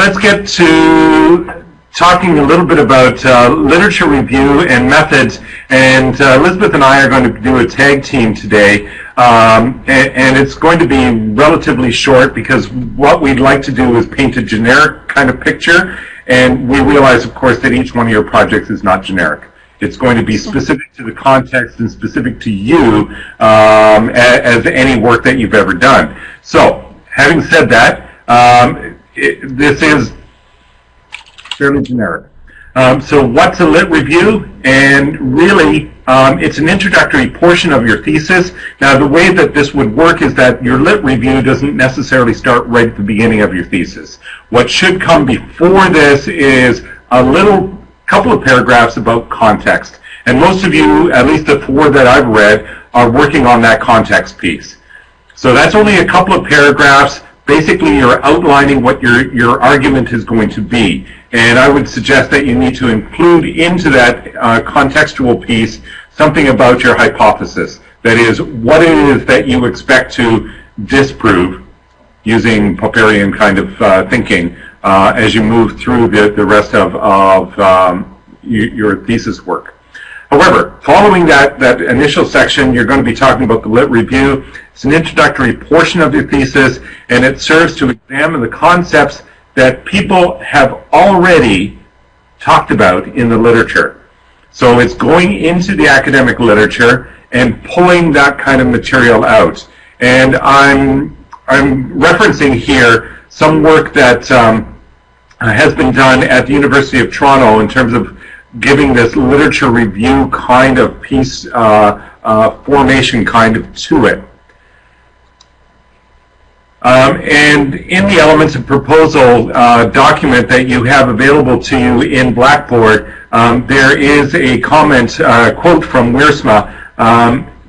let's get to talking a little bit about literature review and methods. And Elizabeth and I are going to do a tag team today. And it's going to be relatively short because what we'd like to do is paint a generic kind of picture. And we realize, of course, that each one of your projects is not generic. It's going to be specific to the context and specific to you as any work that you've ever done. So, having said that, this is fairly generic. So what's a lit review? And really, it's an introductory portion of your thesis. Now, the way that this would work is that your lit review doesn't necessarily start right at the beginning of your thesis. What should come before this is a couple of paragraphs about context. And most of you, at least the 4 that I've read, are working on that context piece. So that's only a couple of paragraphs. Basically, you're outlining what your argument is going to be. And I would suggest that you need to include into that contextual piece something about your hypothesis. That is, what it is that you expect to disprove using Popperian kind of thinking as you move through the rest of your thesis work. However, following that initial section, you're going to be talking about the lit review. It's an introductory portion of your thesis, and it serves to examine the concepts that people have already talked about in the literature. So it's going into the academic literature and pulling that kind of material out. And I'm referencing here some work that has been done at the University of Toronto in terms of giving this literature review kind of piece formation kind of to it. And in the Elements of Proposal document that you have available to you in Blackboard, there is a comment, quote from Wiersma,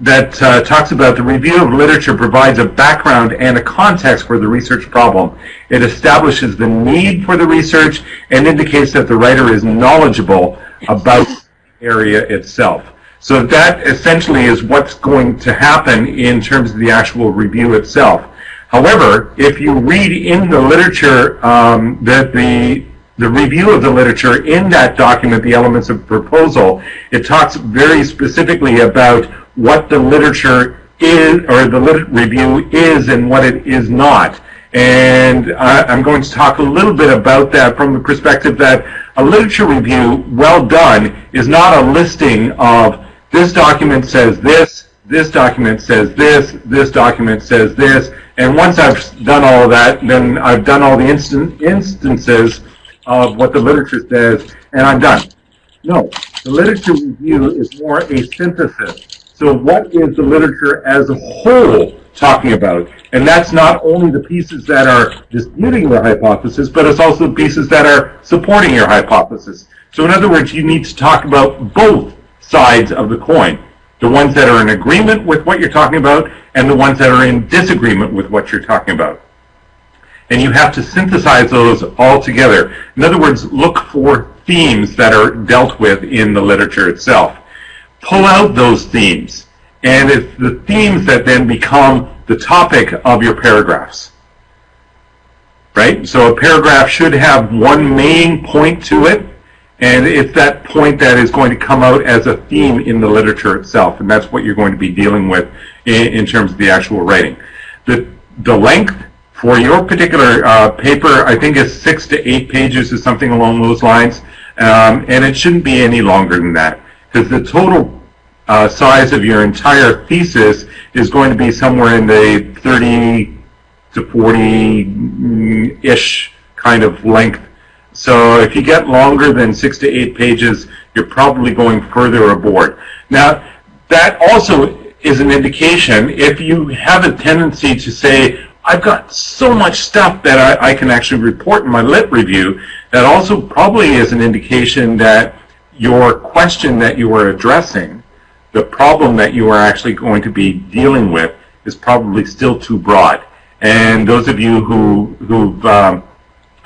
that talks about the review of literature provides a background and a context for the research problem. It establishes the need for the research and indicates that the writer is knowledgeable about the area itself. So that essentially is what's going to happen in terms of the actual review itself. However, if you read in the literature, the review of the literature in that document, the Elements of Proposal, it talks very specifically about what the literature is, or the lit review is, and what it is not. And I'm going to talk a little bit about that from the perspective that a literature review, well done, is not a listing of this document says this document says this document says this, and once I've done all of that, then I've done all the instances of what the literature says, and I'm done. No, the literature review is more a synthesis. So what is the literature as a whole talking about? And that's not only the pieces that are disputing your hypothesis, but it's also the pieces that are supporting your hypothesis. So in other words, you need to talk about both sides of the coin. The ones that are in agreement with what you're talking about, and the ones that are in disagreement with what you're talking about. And you have to synthesize those all together. In other words, look for themes that are dealt with in the literature itself. Pull out those themes, and it's the themes that then become the topic of your paragraphs. Right? So a paragraph should have one main point to it, and it's that point that is going to come out as a theme in the literature itself, and that's what you're going to be dealing with in terms of the actual writing. The length for your particular paper, I think, is 6 to 8 pages or something along those lines, and it shouldn't be any longer than that, because the total size of your entire thesis is going to be somewhere in the 30 to 40-ish kind of length. So if you get longer than 6 to 8 pages, you're probably going further aboard. Now, that also is an indication, if you have a tendency to say, I've got so much stuff that I can actually report in my lit review, that also probably is an indication that your question that you are addressing, the problem that you are actually going to be dealing with, is probably still too broad. And those of you who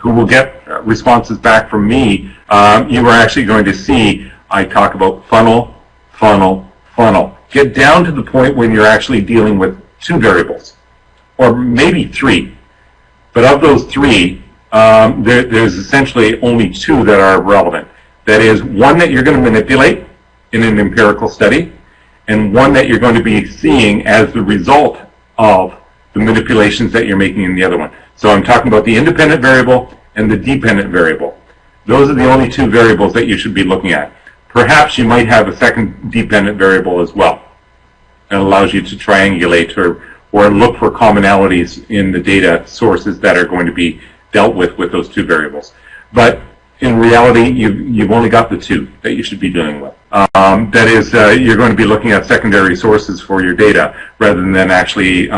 will get responses back from me, you are actually going to see I talk about funnel, funnel, funnel. Get down to the point when you're actually dealing with 2 variables, or maybe 3. But of those 3, there's essentially only two that are relevant. That is, one that you're going to manipulate in an empirical study, and one that you're going to be seeing as the result of the manipulations that you're making in the other one. So I'm talking about the independent variable and the dependent variable. Those are the only two variables that you should be looking at. Perhaps you might have a second dependent variable as well. It allows you to triangulate or look for commonalities in the data sources that are going to be dealt with those two variables. But in reality, you've only got the two that you should be dealing with. That is, you're going to be looking at secondary sources for your data rather than actually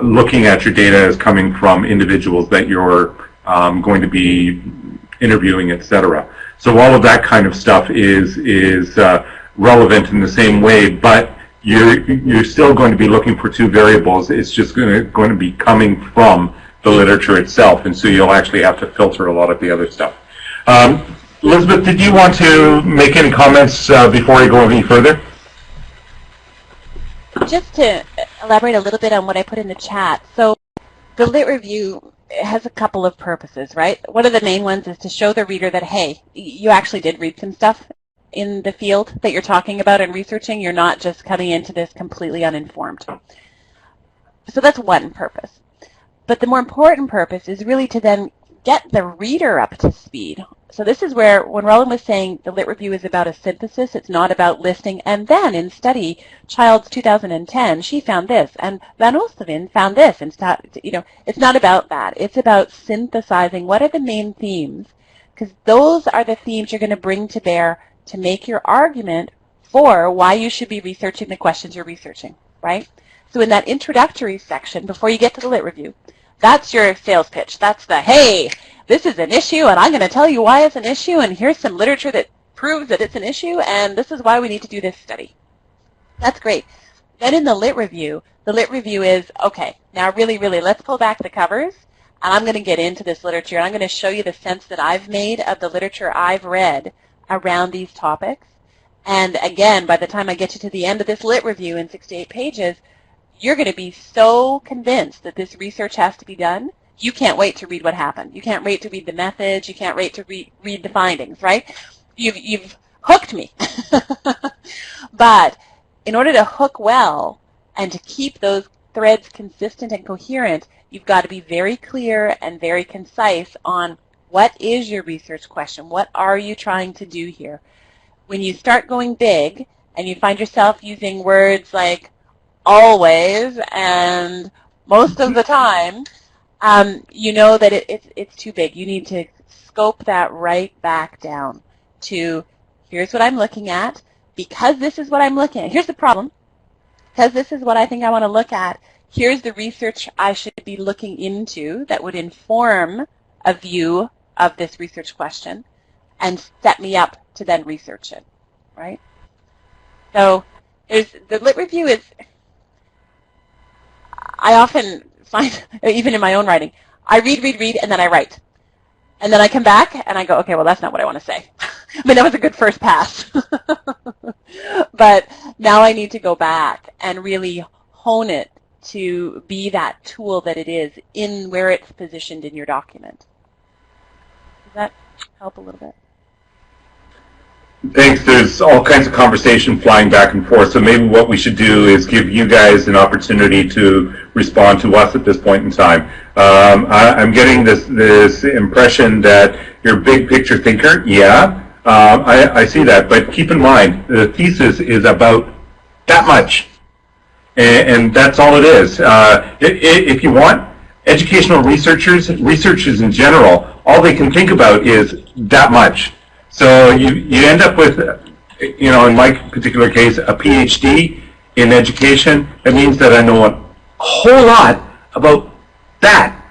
looking at your data as coming from individuals that you're going to be interviewing, etc. So all of that kind of stuff is relevant in the same way, but you're still going to be looking for two variables. It's just going to be coming from the literature itself, and so you'll actually have to filter a lot of the other stuff. Elizabeth, did you want to make any comments before I go any further? Just to elaborate a little bit on what I put in the chat. So the Lit Review has a couple of purposes, right? One of the main ones is to show the reader that, hey, you actually did read some stuff in the field that you're talking about and researching. You're not just coming into this completely uninformed. So that's one purpose. But the more important purpose is really to then get the reader up to speed. So this is where, when Roland was saying the Lit Review is about a synthesis, it's not about listing, and then in study, Childs 2010, she found this, and Van Oosthoven found this, and it's not about that. It's about synthesizing what are the main themes, because those are the themes you're going to bring to bear to make your argument for why you should be researching the questions you're researching, right? So in that introductory section, before you get to the Lit Review, that's your sales pitch. That's the, hey, this is an issue, and I'm going to tell you why it's an issue, and here's some literature that proves that it's an issue, and this is why we need to do this study. That's great. Then in the Lit Review is, okay, now really, let's pull back the covers, and I'm going to get into this literature, and I'm going to show you the sense that I've made of the literature I've read around these topics. And again, by the time I get you to the end of this Lit Review in 68 pages, you're going to be so convinced that this research has to be done, you can't wait to read what happened. You can't wait to read the methods. You can't wait to read the findings, right? You've hooked me. But in order to hook well and to keep those threads consistent and coherent, you've got to be very clear and very concise on what is your research question. What are you trying to do here? When you start going big and you find yourself using words like always and most of the time, you know that it's too big. You need to scope that right back down to, here's what I'm looking at. Because this is what I'm looking at. Here's the problem. Because this is what I think I want to look at, here's the research I should be looking into that would inform a view of this research question and set me up to then research it, right? So the Lit Review is, I often find, even in my own writing, I read, and then I write. And then I come back and I go, okay, well, that's not what I want to say. I mean, that was a good first pass. But now I need to go back and really hone it to be that tool that it is in where it's positioned in your document. Does that help a little bit? Thanks. There's all kinds of conversation flying back and forth, so maybe what we should do is give you guys an opportunity to respond to us at this point in time. I'm getting this impression that you're a big picture thinker. Yeah, I see that, but keep in mind, the thesis is about that much, and that's all it is. If you want, educational researchers in general, all they can think about is that much. So you end up with, in my particular case, a PhD in education. That means that I know a whole lot about that.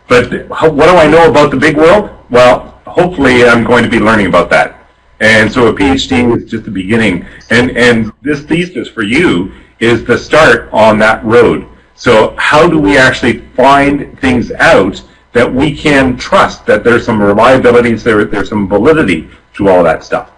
But what do I know about the big world? Well, hopefully I'm going to be learning about that. And so a PhD is just the beginning. And this thesis for you is the start on that road. So how do we actually find things out that we can trust, that there's some reliability, there's some validity to all that stuff?